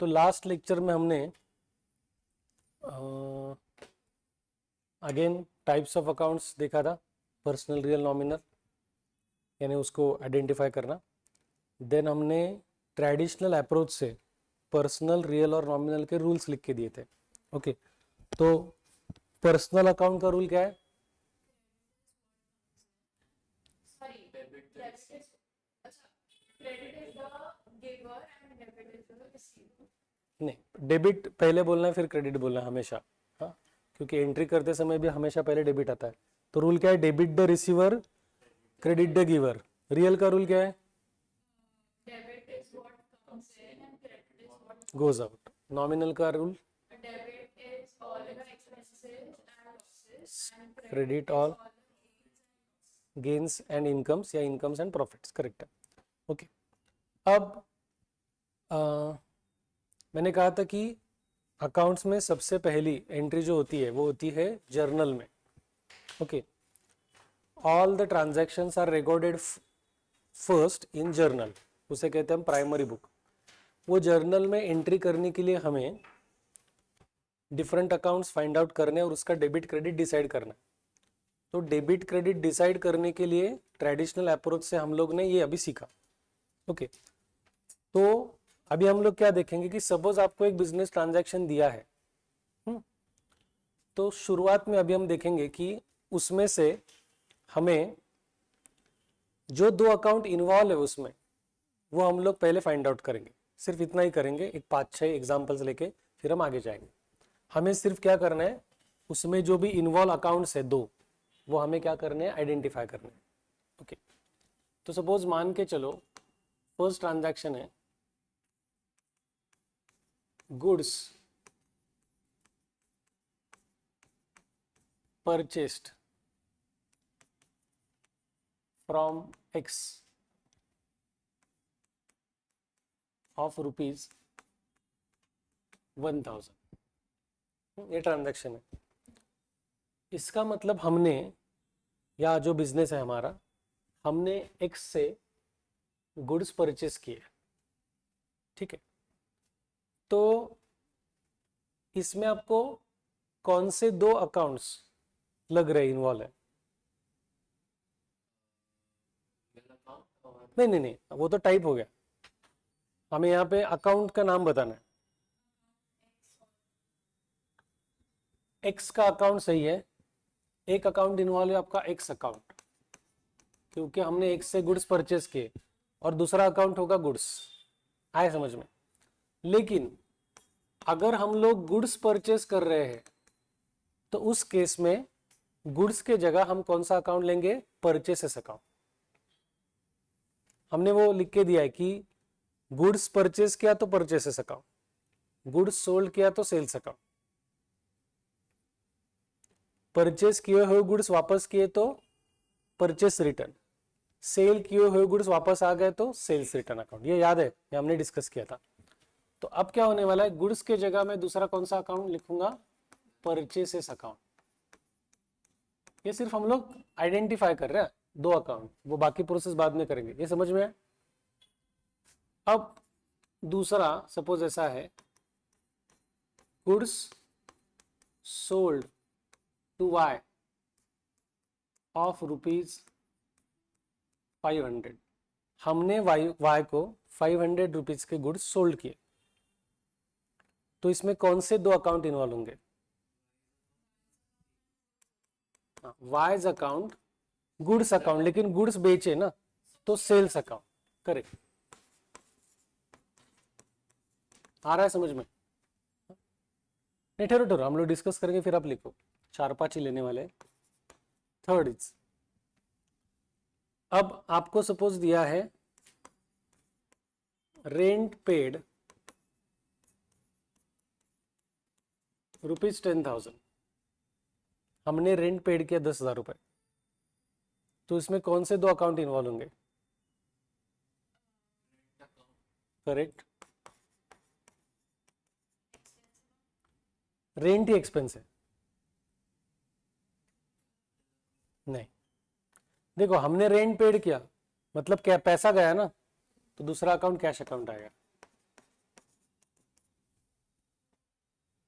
तो last lecture में हमने अगेन टाइप्स ऑफ अकाउंट्स देखा था, पर्सनल, रियल, नॉमिनल, यानी उसको आइडेंटिफाई करना। देन हमने ट्रेडिशनल अप्रोच से पर्सनल, रियल और नॉमिनल के रूल्स लिख के दिए थे। ओके, तो पर्सनल अकाउंट का रूल क्या है? नहीं, डेबिट पहले बोलना है फिर क्रेडिट बोलना है हमेशा। हाँ, क्योंकि एंट्री करते समय भी हमेशा पहले डेबिट आता है। तो रूल क्या है? Debit the receiver, credit the giver. Real का रूल क्या है? Goes out. नॉमिनल का rule? Credit all gains and incomes या इनकम्स एंड प्रॉफिट्स। करेक्ट है। ओके, अब मैंने कहा था कि अकाउंट्स में सबसे पहली एंट्री जो होती है वो होती है जर्नल में। Okay, all the transactions are recorded first in journal, उसे कहते हैं हम प्राइमरी बुक। वो जर्नल में एंट्री करने के लिए हमें डिफरेंट अकाउंट्स फाइंड आउट करने और उसका डेबिट क्रेडिट डिसाइड करना। तो डेबिट क्रेडिट डिसाइड करने के लिए ट्रेडिशनल अप्रोच से हम लोग ने ये अभी सीखा। ओके, तो अभी हम लोग क्या देखेंगे कि सपोज आपको एक बिजनेस ट्रांजैक्शन दिया है, तो शुरुआत में अभी हम देखेंगे कि उसमें से हमें जो दो अकाउंट इन्वॉल्व है उसमें, वो हम लोग पहले फाइंड आउट करेंगे। सिर्फ इतना ही करेंगे, एक 5-6 एग्जांपल्स लेके फिर हम आगे जाएंगे। हमें सिर्फ क्या करना है, उसमें जो भी इन्वॉल्व अकाउंट्स है दो, वो हमें क्या करने हैं? आइडेंटिफाई करने हैं। ओके, तो सपोज मान के चलो फर्स्ट ट्रांजैक्शन है goods purchased from x of rupees 1000। ये ट्रांजैक्शन है। इसका मतलब हमने, या जो बिजनेस है हमारा, हमने एक्स से गुड्स परचेस किए। ठीक है, तो इसमें आपको कौन से दो अकाउंट्स लग रहे इन्वॉल्व है? नहीं नहीं नहीं, वो तो टाइप हो गया। हमें यहाँ पे अकाउंट का नाम बताना है। एक्स का अकाउंट सही है, एक अकाउंट इन्वॉल्व है आपका एक्स अकाउंट, क्योंकि हमने एक्स से गुड्स परचेस किए, और दूसरा अकाउंट होगा गुड्स। आए समझ में? लेकिन अगर हम लोग गुड्स परचेस कर रहे हैं तो उस केस में गुड्स के जगह हम कौन सा अकाउंट लेंगे? Purchases account. हमने वो लिख के दिया है कि गुड्स परचेस किया तो परचेसेस अकाउंट, गुड्स सोल्ड किया तो सेल्स अकाउंट, परचेस किए हुए गुड्स वापस किए तो परचेस रिटर्न, सेल किए हुए गुड्स वापस आ गए तो सेल्स रिटर्न अकाउंट। ये याद है, ये हमने डिस्कस किया था। तो अब क्या होने वाला है, गुड्स के जगह में दूसरा कौन सा अकाउंट लिखूंगा? Purchases account. ये सिर्फ हम लोग आइडेंटिफाई कर रहे हैं दो अकाउंट, वो बाकी प्रोसेस बाद में करेंगे। ये समझ में आया? अब दूसरा सपोज ऐसा है, goods sold to Y of rupees 500। हमने वाई को 500 रुपीज के गुड्स सोल्ड किए। तो इसमें कौन से दो अकाउंट इन्वॉल्व होंगे? वाइज अकाउंट, गुड्स अकाउंट, लेकिन गुड्स बेचे ना, तो सेल्स अकाउंट। करेक्ट। आ रहा है समझ में? नहीं, ठहरो ठहरो, हम लोग डिस्कस करेंगे फिर आप लिखो। 4-5 ही लेने वाले। थर्ड इज, अब आपको सपोज दिया है रेंट पेड ₹10,000। हमने रेंट पेड किया 10,000 रुपए। तो इसमें कौन से दो अकाउंट इन्वॉल्व होंगे? करेक्ट, रेंट ही एक्सपेंस है। नहीं, देखो हमने रेंट पेड किया मतलब क्या? पैसा गया ना, तो दूसरा अकाउंट कैश अकाउंट आएगा।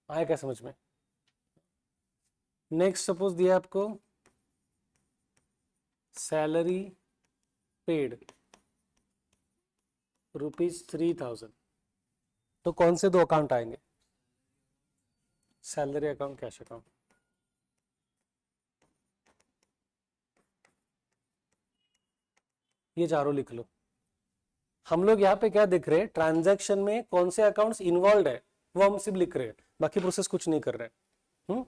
आया क्या समझ में? नेक्स्ट सपोज दिया आपको सैलरी पेड ₹3000, तो कौन से दो अकाउंट आएंगे? Salary account, cash account. ये चारों लिख लो। हम लोग यहाँ पे क्या देख रहे हैं, ट्रांजैक्शन में कौन से अकाउंट्स इन्वॉल्व है वो हम सिर्फ लिख रहे हैं, बाकी प्रोसेस कुछ नहीं कर रहे हैं।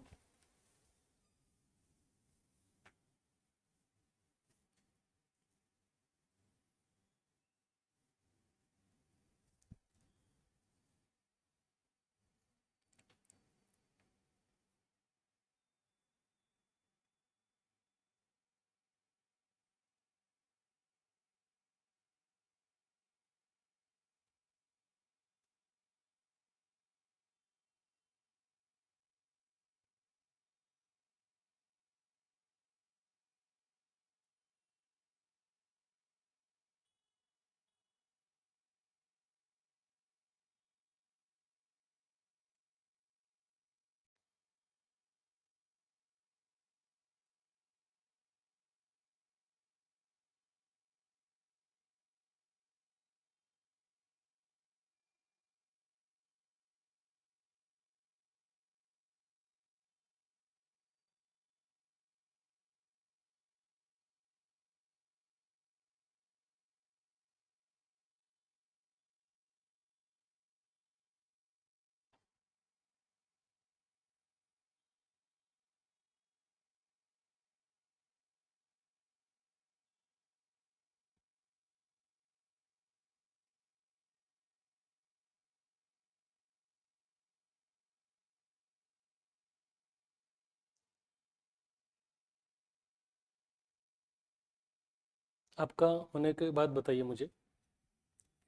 आपका होने के बाद बताइए मुझे,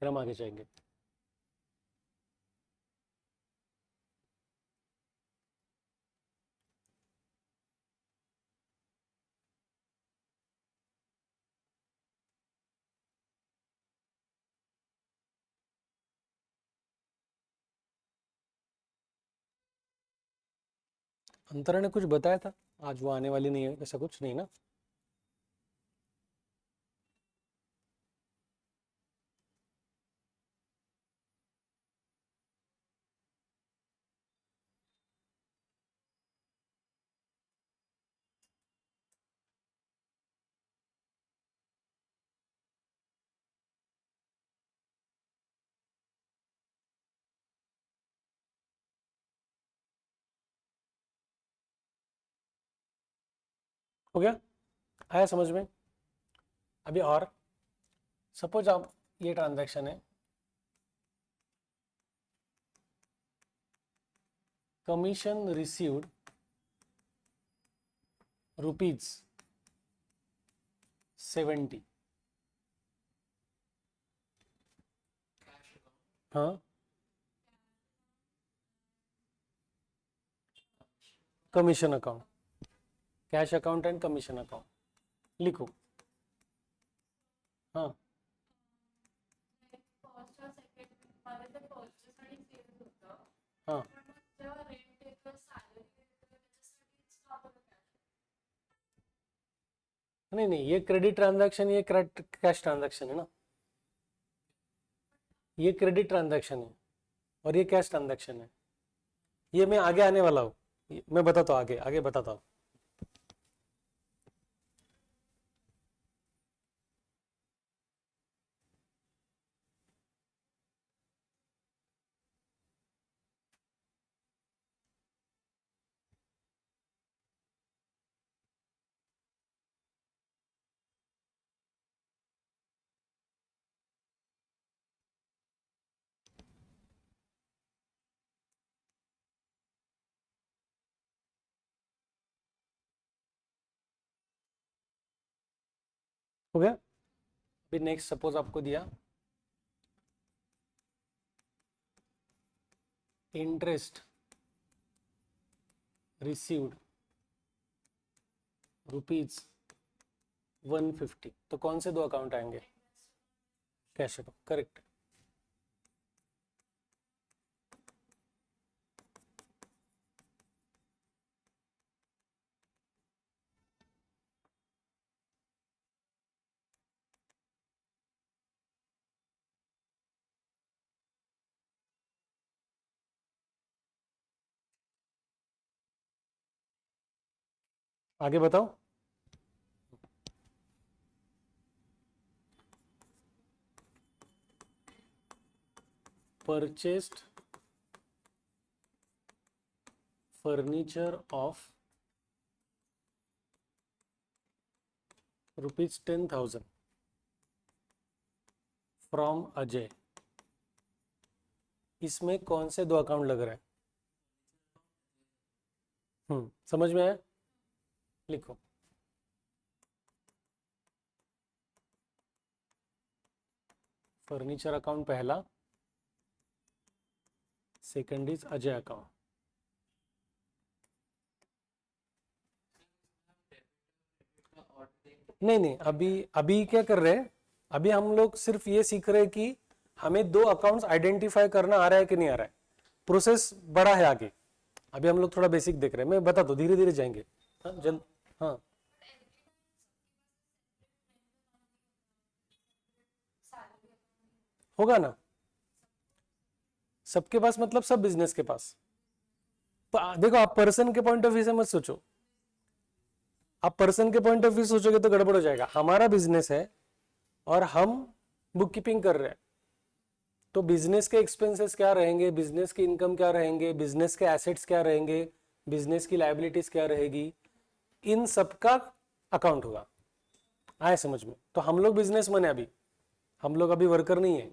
फिर हम आगे जाएंगे। अंतरा ने कुछ बताया था, आज वो आने वाली नहीं है, ऐसा कुछ नहीं ना? हो गया, आया समझ में? अभी और सपोज आप, ये ट्रांजैक्शन है, कमीशन रिसीव्ड ₹70। हाँ, commission account, cash account and commission account लिखो। हाँ, हाँ, नहीं नहीं, ये क्रेडिट ट्रांजैक्शन, ये कैश ट्रांजैक्शन है ना, ये क्रेडिट ट्रांजैक्शन है और ये कैश ट्रांजैक्शन है। ये मैं आगे आने वाला हूँ, मैं बताता हूँ, आगे आगे बताता हूँ। हो गया? अभी नेक्स्ट सपोज आपको दिया इंटरेस्ट रिसीव्ड ₹150, तो कौन से दो अकाउंट आएंगे? Cash account, correct. आगे बताओ। Purchased furniture of ₹10,000 from Ajay. इसमें कौन से दो अकाउंट लग रहा है? समझ में आया? लिखो। फर्नीचर अकाउंट पहला, सेकंड इज अजय अकाउंट। नहीं नहीं, अभी अभी क्या कर रहे हैं, अभी हम लोग सिर्फ ये सीख रहे हैं कि हमें दो अकाउंट्स आइडेंटिफाई करना आ रहा है कि नहीं आ रहा है। प्रोसेस बड़ा है आगे, अभी हम लोग थोड़ा बेसिक देख रहे हैं। मैं बता दो, धीरे धीरे जाएंगे। हाँ जल्द। हाँ होगा ना, सबके पास मतलब सब बिजनेस के पास। देखो, आप पर्सन के पॉइंट ऑफ व्यू से मत सोचो। आप पर्सन के पॉइंट ऑफ व्यू सोचोगे तो गड़बड़ हो जाएगा। हमारा बिजनेस है और हम बुक कीपिंग कर रहे हैं, तो बिजनेस के एक्सपेंसेस क्या रहेंगे, बिजनेस की इनकम क्या रहेंगे, बिजनेस के एसेट्स क्या रहेंगे, बिजनेस की लायबिलिटीज क्या रहेगी, इन सब का अकाउंट होगा। आए समझ में? तो हम लोग बिजनेसमैन है अभी, हम लोग अभी वर्कर नहीं है।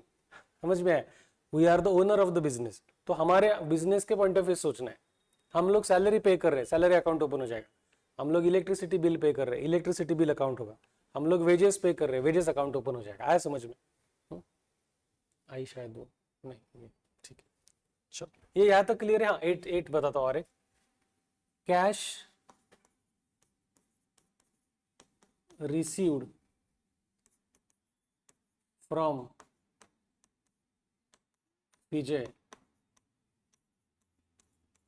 समझ में आए? We are the owner of the business. तो हमारे बिजनेस के पॉइंट ऑफ व्यू सोचना है। हम लोग सैलरी पे कर रहे हैं, सैलरी अकाउंट ओपन हो जाएगा। हम लोग इलेक्ट्रिसिटी बिल पे कर रहे हैं, इलेक्ट्रिसिटी बिल अकाउंट होगा। हम लोग वेजेस पे कर रहे हैं, वेजेस अकाउंट ओपन हो जाएगा। आया समझ में? आई शायद वो नहीं, ठीक है चलो, ये यहाँ तक क्लियर है। हाँ, 8 बताता हूँ। और एक कैश रिसीव्ड फ्रॉम विजय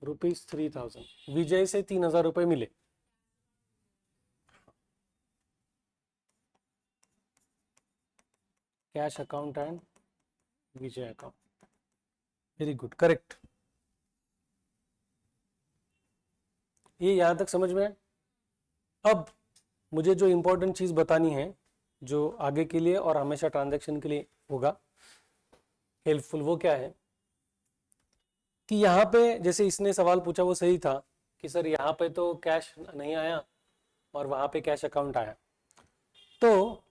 ₹3,000। विजय से 3,000 रुपए मिले। Cash account and Vijay account. Very good, correct. ये यहां तक समझ में है? अब मुझे जो इंपॉर्टेंट चीज बतानी है, जो आगे के लिए और हमेशा ट्रांजैक्शन के लिए होगा हेल्पफुल, वो क्या है कि यहाँ पे जैसे इसने सवाल पूछा वो सही था कि सर यहाँ पे तो कैश नहीं आया और वहां पे कैश अकाउंट आया। तो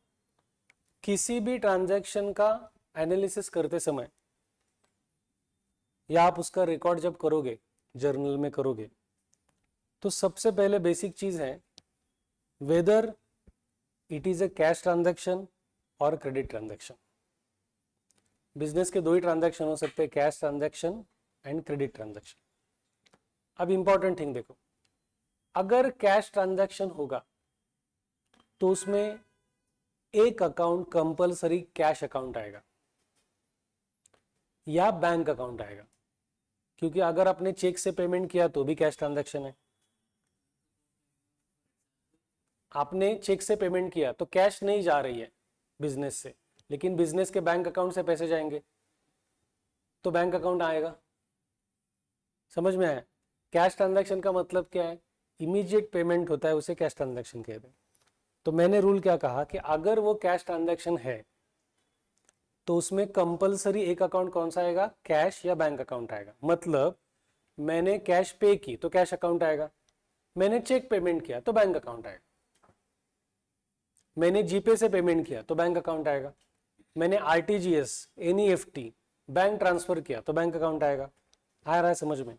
किसी भी ट्रांजैक्शन का एनालिसिस करते समय या आप उसका रिकॉर्ड जब करोगे, जर्नल में करोगे, तो सबसे पहले बेसिक चीज है whether it is a cash transaction और क्रेडिट ट्रांजैक्शन। बिजनेस के दो ही ट्रांजैक्शन हो सकते हैं, cash transaction and credit transaction. अब इंपॉर्टेंट थिंग देखो, अगर कैश ट्रांजैक्शन होगा तो उसमें एक अकाउंट कंपलसरी कैश अकाउंट आएगा या बैंक अकाउंट आएगा, क्योंकि अगर आपने चेक से पेमेंट किया तो भी कैश ट्रांजैक्शन है। आपने चेक से पेमेंट किया तो कैश नहीं जा रही है बिजनेस से, लेकिन बिजनेस के बैंक अकाउंट से पैसे जाएंगे तो बैंक अकाउंट आएगा। समझ में आया? कैश ट्रांजैक्शन का मतलब क्या है? इमीडिएट पेमेंट होता है, उसे कैश ट्रांजैक्शन कहते हैं। तो मैंने रूल क्या कहा कि अगर वो कैश ट्रांजैक्शन है तो उसमें कंपलसरी एक अकाउंट कौन सा आएगा? कैश या बैंक अकाउंट आएगा। मतलब मैंने कैश पे की तो कैश अकाउंट आएगा, मैंने चेक पेमेंट किया तो बैंक अकाउंट आएगा, मैंने जीपे से पेमेंट किया तो बैंक अकाउंट आएगा, मैंने आरटीजीएस, एनईएफटी, बैंक ट्रांसफर किया तो बैंक अकाउंट आएगा। आ रहा है समझ में?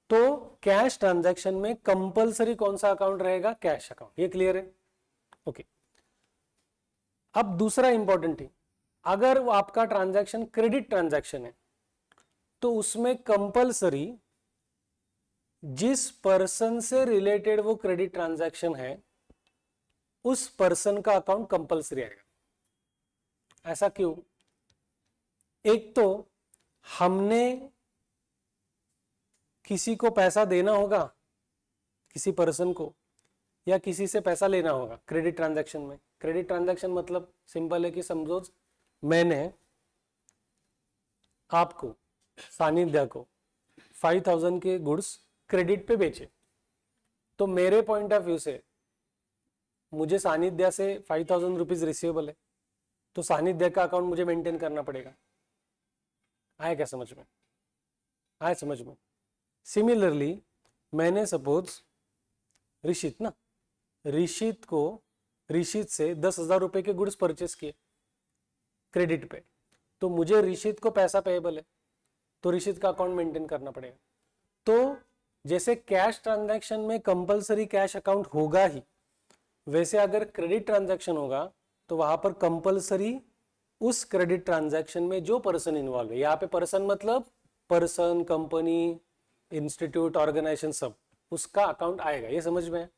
तो कैश ट्रांजैक्शन में कंपलसरी कौन सा अकाउंट रहेगा? Cash account. ये क्लियर है? ओके। अब दूसरा इंपॉर्टेंट थिंग, अगर वो आपका ट्रांजैक्शन क्रेडिट ट्रांजैक्शन है तो उसमें कंपलसरी जिस पर्सन से रिलेटेड वो क्रेडिट ट्रांजैक्शन है उस पर्सन का अकाउंट कंपलसरी आएगा। ऐसा क्यों? एक तो हमने किसी को पैसा देना होगा, किसी पर्सन को, या किसी से पैसा लेना होगा क्रेडिट ट्रांजैक्शन में। क्रेडिट ट्रांजैक्शन मतलब सिंपल है कि समझो मैंने आपको, सानिध्या को 5,000 के गुड्स क्रेडिट पे बेचे, तो मेरे पॉइंट ऑफ व्यू से मुझे सानिध्या से 5,000 रुपीज रिसीवेबल है, तो सानिध्या का अकाउंट मुझे मेंटेन करना पड़ेगा। आया क्या समझ में? आया समझ में? सिमिलरली मैंने सपोज ऋषित से 10,000 रुपए के गुड्स परचेस किए क्रेडिट पे, तो मुझे ऋषित को पैसा पेएबल है, तो ऋषित का अकाउंट मेंटेन करना पड़ेगा। तो जैसे कैश ट्रांजैक्शन में कंपलसरी कैश अकाउंट होगा ही, वैसे अगर क्रेडिट ट्रांजैक्शन होगा तो वहां पर कंपलसरी उस क्रेडिट ट्रांजैक्शन में जो पर्सन इन्वॉल्व है, यहाँ पे पर्सन मतलब पर्सन, कंपनी, इंस्टीट्यूट, ऑर्गेनाइजेशन, सब, उसका अकाउंट आएगा। ये समझ में है?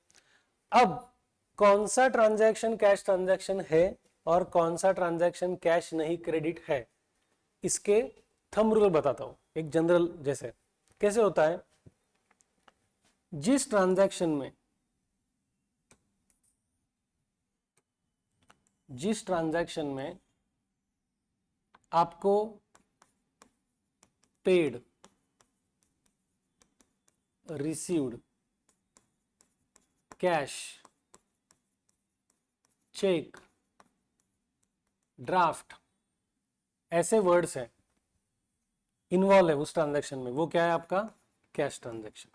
अब कौन सा ट्रांजैक्शन कैश ट्रांजैक्शन है और कौन सा ट्रांजैक्शन कैश नहीं क्रेडिट है, इसके थंब रूल बताता हूं। एक जनरल जैसे कैसे होता है, जिस ट्रांजैक्शन में आपको paid, received, cash, cheque, draft, ऐसे वर्ड्स हैं इन्वॉल्व है उस ट्रांजैक्शन में, वो क्या है आपका कैश ट्रांजैक्शन।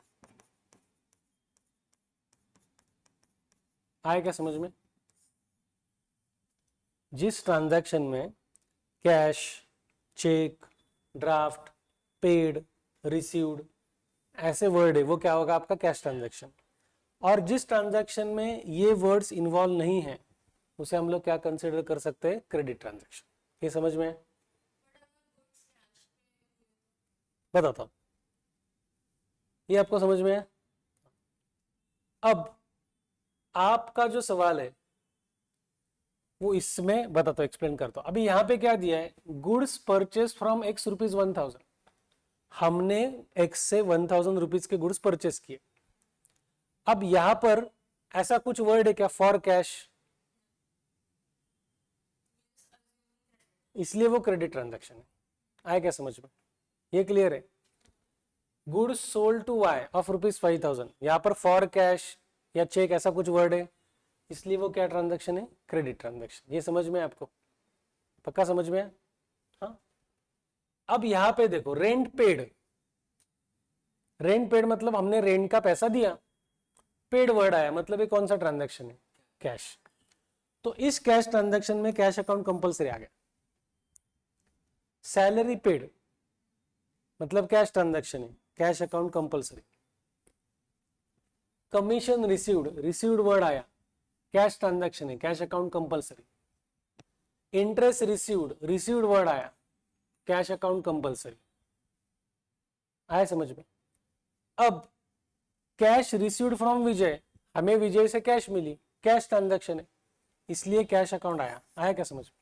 आया क्या समझ में? जिस ट्रांजैक्शन में cash, cheque, draft, paid, received ऐसे वर्ड है, वो क्या होगा आपका कैश ट्रांजैक्शन। और जिस ट्रांजैक्शन में ये वर्ड्स इन्वॉल्व नहीं है, उसे हम लोग क्या कंसिडर कर सकते हैं, क्रेडिट ट्रांजैक्शन। ये समझ में है? बताता हूं, ये आपको समझ में है? अब आपका जो सवाल है वो इसमें बताता हूं, एक्सप्लेन करता हूं। अभी यहां पे क्या दिया है, goods purchase from x rupees 1,000, हमने एक्स से 1,000 रुपीज के गुड्स परचेस किए। अब यहां पर ऐसा कुछ वर्ड है क्या, फॉर कैश, इसलिए वो क्रेडिट ट्रांजैक्शन है। आया क्या समझ में? ये क्लियर है? Goods sold to Y of ₹5,000, यहां पर फॉर कैश या चेक ऐसा कुछ वर्ड है, इसलिए वो क्या ट्रांजैक्शन है, क्रेडिट ट्रांजैक्शन। ये समझ में आपको? पक्का समझ में है? हाँ। अब यहां पे देखो, रेंट पेड मतलब हमने रेंट का पैसा दिया, पेड वर्ड आया, मतलब ये कौन सा ट्रांजैक्शन है, कैश। तो इस कैश ट्रांजैक्शन में कैश अकाउंट कंपलसरी आ गया। सैलरी पेड मतलब कैश ट्रांजैक्शन है, cash account compulsory. Commission received word आया, कैश ट्रांजैक्शन है, cash account compulsory. Interest received word आया, कैश अकाउंट कंपलसरी। आया समझ में? अब कैश रिसीव्ड फ्रॉम विजय, हमें विजय से कैश मिली, कैश ट्रांजैक्शन है, इसलिए कैश अकाउंट आया। आया क्या समझ में?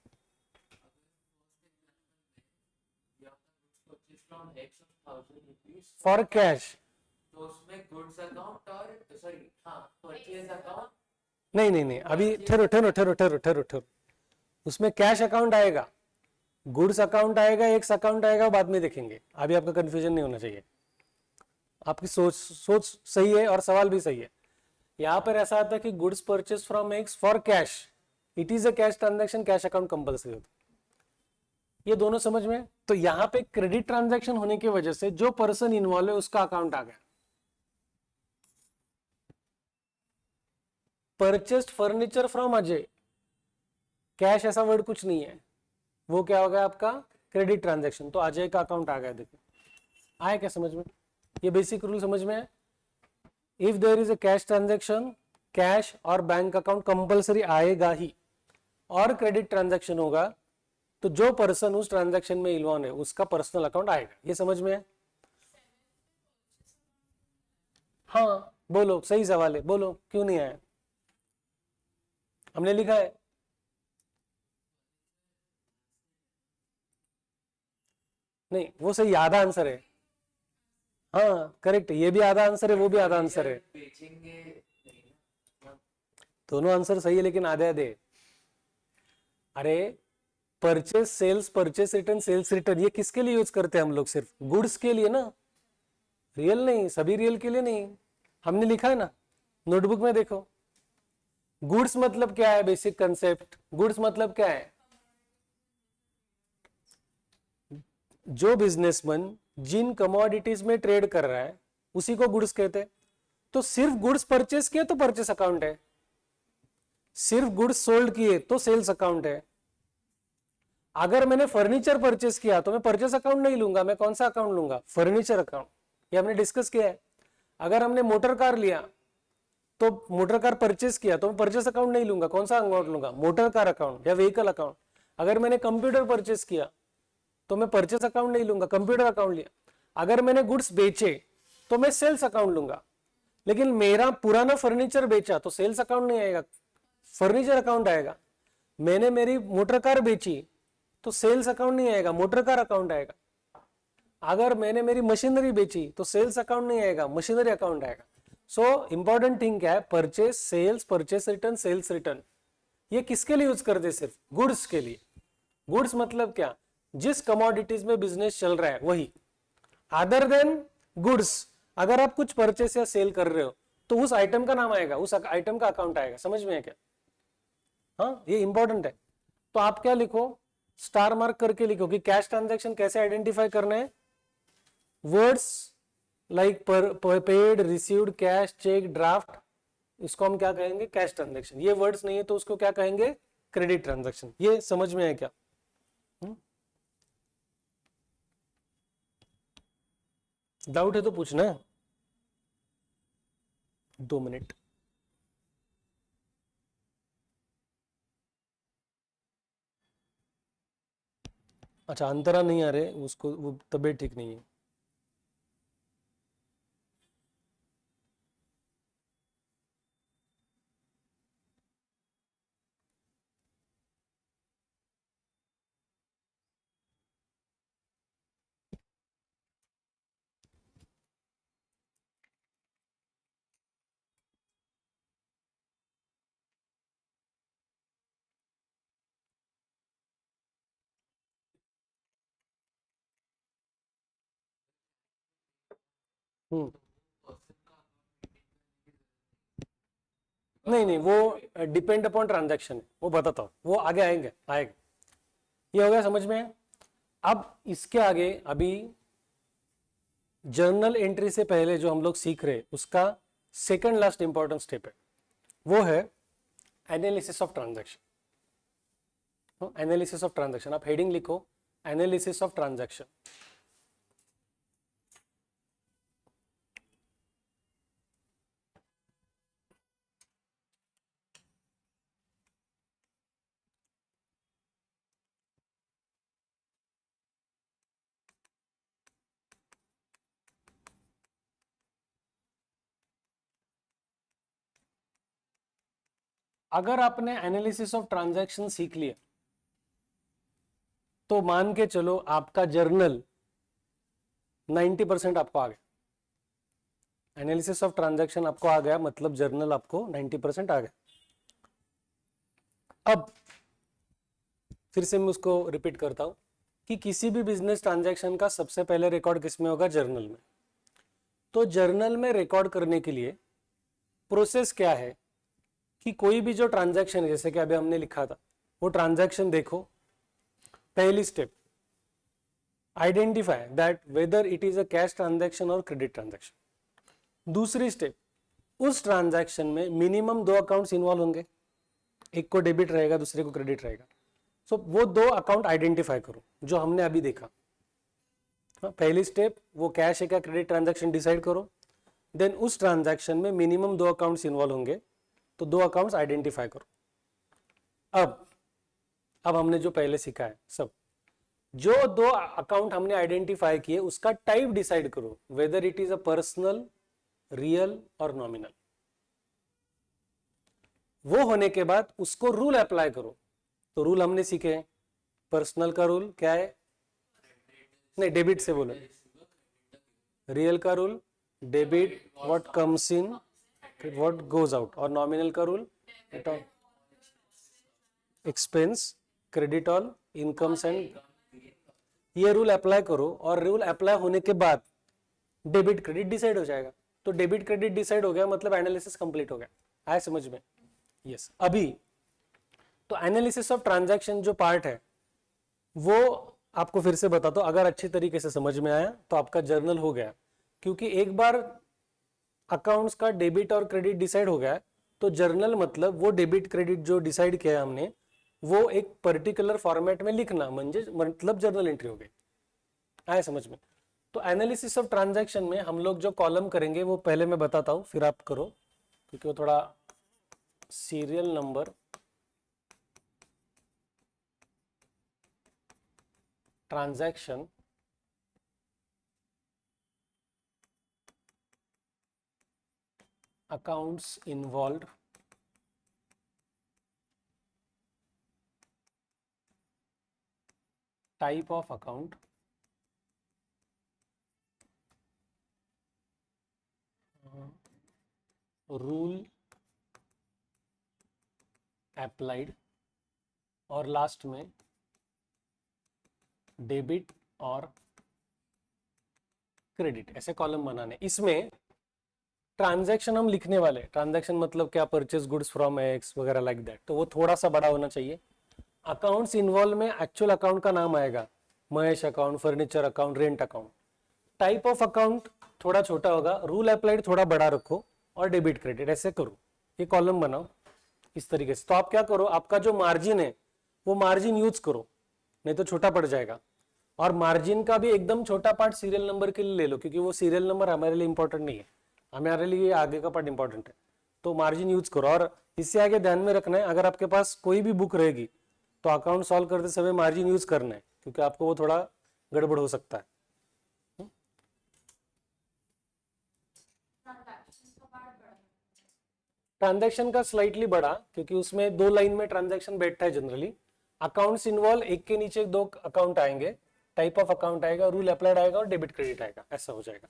फॉर कैश, तो उसमें गुड्स अकाउंट और सॉरी हाँ परचेज अकाउंट, नहीं, अभी ठहरो, उसमें कैश अकाउंट आएगा, गुड्स अकाउंट आएगा, एक्स अकाउंट आएगा, बाद में देखेंगे। अभी आपका कंफ्यूजन नहीं होना चाहिए, आपकी सोच सही है और सवाल भी सही है। यहां पर ऐसा आता है कि goods purchase from x for cash, it is a cash transaction, cash account compulsory होता है। ये दोनों समझ में? तो यहां पे क्रेडिट ट्रांजैक्शन होने की वजह से जो पर्सन इन्वॉल्व है उसका अकाउंट आ गया। Purchased furniture from Ajay, cash ऐसा वर्ड कुछ नहीं है, वो क्या हो गया आपका क्रेडिट ट्रांजैक्शन, तो अजय का अकाउंट आ गया। देखो आया क्या समझ में? ये बेसिक रूल समझ में है? If there is a cash transaction, cash और बैंक अकाउंट कंपलसरी आएगा ही, और क्रेडिट ट्रांजैक्शन होगा तो जो पर्सन उस ट्रांजैक्शन में इन्वॉल्व है उसका पर्सनल अकाउंट आएगा। ये समझ में है? हाँ बोलो, सही सवाल है, बोलो क्यों नहीं आया? हमने लिखा है नहीं, वो सही आधा आंसर है। हाँ करेक्ट, ये भी आधा आंसर है, वो भी आधा आंसर है, बेचेंगे दोनों आंसर सही है लेकिन आधे आधे। अरे परचेस रिटर्न, सेल्स रिटर्न, ये किसके लिए यूज करते हैं हम लोग? सिर्फ गुड्स के लिए ना, रियल नहीं, सभी रियल के लिए नहीं। हमने लिखा है ना, नोटबुक में देखो, गुड्स मतलब क्या है, बेसिक कंसेप्ट, गुड्स मतलब क्या है, जो बिजनेसमैन जिन कमोडिटीज में ट्रेड कर रहा है उसी को गुड्स कहते हैं। तो सिर्फ गुड्स परचेस किए तो परचेस अकाउंट है, सिर्फ गुड्स सोल्ड किए तो सेल्स अकाउंट है। अगर मैंने फर्नीचर परचेस किया तो मैं परचेस अकाउंट नहीं लूंगा, मैं कौन सा अकाउंट लूंगा, फर्नीचर अकाउंट। ये हमने डिस्कस किया है। अगर हमने मोटर कार लिया तो मोटर कार परचेस किया तो मैं परचेस अकाउंट नहीं लूंगा, कौन सा अकाउंट लूंगा, मोटर कार अकाउंट या व्हीकल अकाउंट। अगर मैंने कंप्यूटर परचेस किया तो मैं परचेस अकाउंट नहीं लूंगा, कंप्यूटर अकाउंट लिया। अगर मैंने गुड्स बेचे तो मैं सेल्स अकाउंट लूंगा। लेकिन मेरा पुराना फर्नीचर बेचा तो सेल्स अकाउंट नहीं आएगा, फर्नीचर अकाउंट आएगा। मैंने मेरी मोटर कार बेची तो सेल्स अकाउंट नहीं आएगा, मोटर कार अकाउंट आएगा। अगर मैंने मेरी मशीनरी बेची तो सेल्स अकाउंट नहीं आएगा, मशीनरी अकाउंट आएगा। सो इंपॉर्टेंट थिंग क्या है, purchase sales, purchase return, sales return. ये किसके लिए यूज करते, सिर्फ गुड्स के लिए। गुड्स मतलब क्या, जिस कमोडिटीज में बिजनेस चल रहा है वही। अदर देन गुड्स, अगर आप कुछ परचेस या सेल कर रहे हो तो उस आइटम का नाम आएगा, उस आइटम का अकाउंट आएगा। समझ में है क्या? हाँ, ये इंपॉर्टेंट है। तो आप क्या लिखो, स्टार मार्क करके लिखो कि कैश ट्रांजैक्शन कैसे आइडेंटिफाई करने हैं। Words like paid, received, cash, cheque, draft, इसको हम क्या कहेंगे, कैश ट्रांजैक्शन। ये वर्ड्स नहीं है तो उसको क्या कहेंगे, क्रेडिट ट्रांजैक्शन। ये समझ में है क्या? डाउट है तो पूछना है। 2 मिनट। अच्छा, अंतरा नहीं आ रहे उसको, वो तबीयत ठीक नहीं है। हम्म, नहीं नहीं, वो डिपेंड अपॉन ट्रांजैक्शन है, वो बताता हूँ, वो आगे आएंगे, आएगा। ये हो गया, समझ में है? अब इसके आगे अभी जर्नल एंट्री से पहले जो हम लोग सीख रहे उसका सेकंड लास्ट इंपॉर्टेंट स्टेप है, वो है analysis of transaction. Analysis of transaction, आप हेडिंग लिखो, एनालिसिस ऑफ ट्रांजैक्शन। अगर आपने एनालिसिस ऑफ ट्रांजैक्शन सीख लिया तो मान के चलो आपका जर्नल 90% आपको आ गया। एनालिसिस ऑफ ट्रांजैक्शन आपको आ गया मतलब जर्नल आपको 90% आ गया। अब फिर से मैं उसको रिपीट करता हूं कि किसी भी बिजनेस ट्रांजैक्शन का सबसे पहले रिकॉर्ड किस में होगा, जर्नल में। तो जर्नल में रिकॉर्ड करने के लिए प्रोसेस क्या है कि कोई भी जो ट्रांजैक्शन है, जैसे कि अभी हमने लिखा था, वो ट्रांजैक्शन देखो। पहली step, identify that whether it is a cash transaction और क्रेडिट ट्रांजैक्शन। दूसरी स्टेप, उस ट्रांजैक्शन में मिनिमम 2 अकाउंट्स इन्वॉल्व होंगे, एक को डेबिट रहेगा, दूसरे को क्रेडिट रहेगा। सो वो 2 अकाउंट आइडेंटिफाई करो जो हमने अभी देखा। पहली स्टेप, वो कैश है क्या क्रेडिट ट्रांजैक्शन डिसाइड करो। देन उस ट्रांजैक्शन में मिनिमम 2 अकाउंट्स इन्वॉल्व होंगे तो 2 अकाउंट्स आइडेंटिफाई करो। अब हमने जो पहले सीखा है सब, जो 2 अकाउंट हमने आइडेंटिफाई किए उसका टाइप डिसाइड करो, whether it is a personal, real और नॉमिनल। वो होने के बाद उसको रूल अप्लाई करो। तो रूल हमने सीखे हैं, पर्सनल का रूल क्या है, नहीं डेबिट से बोलो, रियल का rule debit what comes in what goes out, और नॉमिनल का rule expense credit all incomes and. ये रूल अप्लाई करो और रूल अप्लाई होने के बाद डेबिट क्रेडिट डिसाइड हो जाएगा। तो डेबिट क्रेडिट डिसाइड हो गया, मतलब एनालिसिस कंप्लीट हो गया। आया समझ में? यस। अभी तो एनालिसिस ऑफ ट्रांजैक्शन जो पार्ट है वो आपको फिर से बताता हूं, अगर अच्छी तरीके से समझ में आया तो आपका जर्नल हो गया। क्योंकि एक बार अकाउंट्स का डेबिट और क्रेडिट डिसाइड हो गया है तो जर्नल मतलब वो डेबिट क्रेडिट जो डिसाइड किया है हमने वो एक पर्टिकुलर फॉर्मेट में लिखना, म्हणजे मतलब जर्नल एंट्री हो गई। आया समझ में? तो एनालिसिस ऑफ ट्रांजैक्शन में हम लोग जो कॉलम करेंगे वो पहले मैं बताता हूं, फिर आप करो, क्योंकि वो थोड़ा serial number, transaction, accounts involved, type of account, rule applied, और लास्ट में डेबिट और क्रेडिट, ऐसे कॉलम बनाने। इसमें ट्रांजैक्शन हम लिखने वाले, ट्रांजैक्शन मतलब क्या, परचेज गुड्स फ्रॉम एक्स वगैरह लाइक दैट, तो वो थोड़ा सा बड़ा होना चाहिए। अकाउंट्स इन्वॉल्व में एक्चुअल अकाउंट का नाम आएगा, Mahesh account, furniture account, rent account. Type of account थोड़ा छोटा होगा, रूल अप्लाइड थोड़ा बड़ा रखो, और डेबिट क्रेडिट ऐसे करो, ये कॉलम बनाओ इस तरीके से। तो आप क्या करो, आपका जो मार्जिन है वो मार्जिन यूज करो, नहीं तो छोटा पड़ जाएगा। और मार्जिन का भी एकदम छोटा पार्ट सीरियल नंबर के लिए ले लो, क्योंकि वो सीरियल नंबर हमारे लिए इंपॉर्टेंट नहीं है, हमारे लिए आगे का पार्ट इंपॉर्टेंट है। तो मार्जिन यूज करो। और इससे आगे ध्यान में रखना है, अगर आपके पास कोई भी बुक रहेगी तो अकाउंट सॉल्व करते समय मार्जिन यूज करना है, क्योंकि आपको वो थोड़ा गड़बड़ हो सकता है। ट्रांजैक्शन का स्लाइटली बड़ा, क्योंकि उसमें 2 लाइन में ट्रांजैक्शन बैठता है जनरली। अकाउंट्स इन्वॉल्व एक के नीचे 2 अकाउंट आएंगे, टाइप ऑफ अकाउंट आएगा, रूल अप्लाइड आएगा और डेबिट क्रेडिट आएगा, ऐसा हो जाएगा।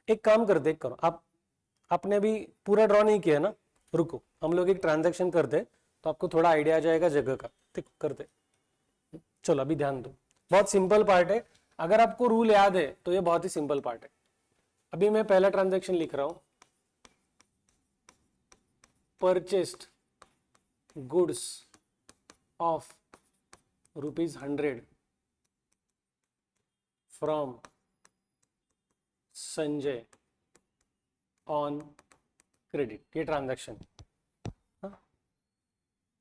एक काम कर दे, करो आप, आपने अभी पूरा ड्रॉ नहीं किया ना, रुको, हम लोग एक ट्रांजैक्शन करते तो आपको थोड़ा आइडिया आ जाएगा जगह का। ठीक, करते, चलो अभी ध्यान दो, बहुत सिंपल पार्ट है। अगर आपको रूल याद है तो ये बहुत ही सिंपल पार्ट है। अभी मैं पहला ट्रांजैक्शन लिख रहा हूं, purchased goods of ₹100 from Sanjay on credit, ये ट्रांजैक्शन।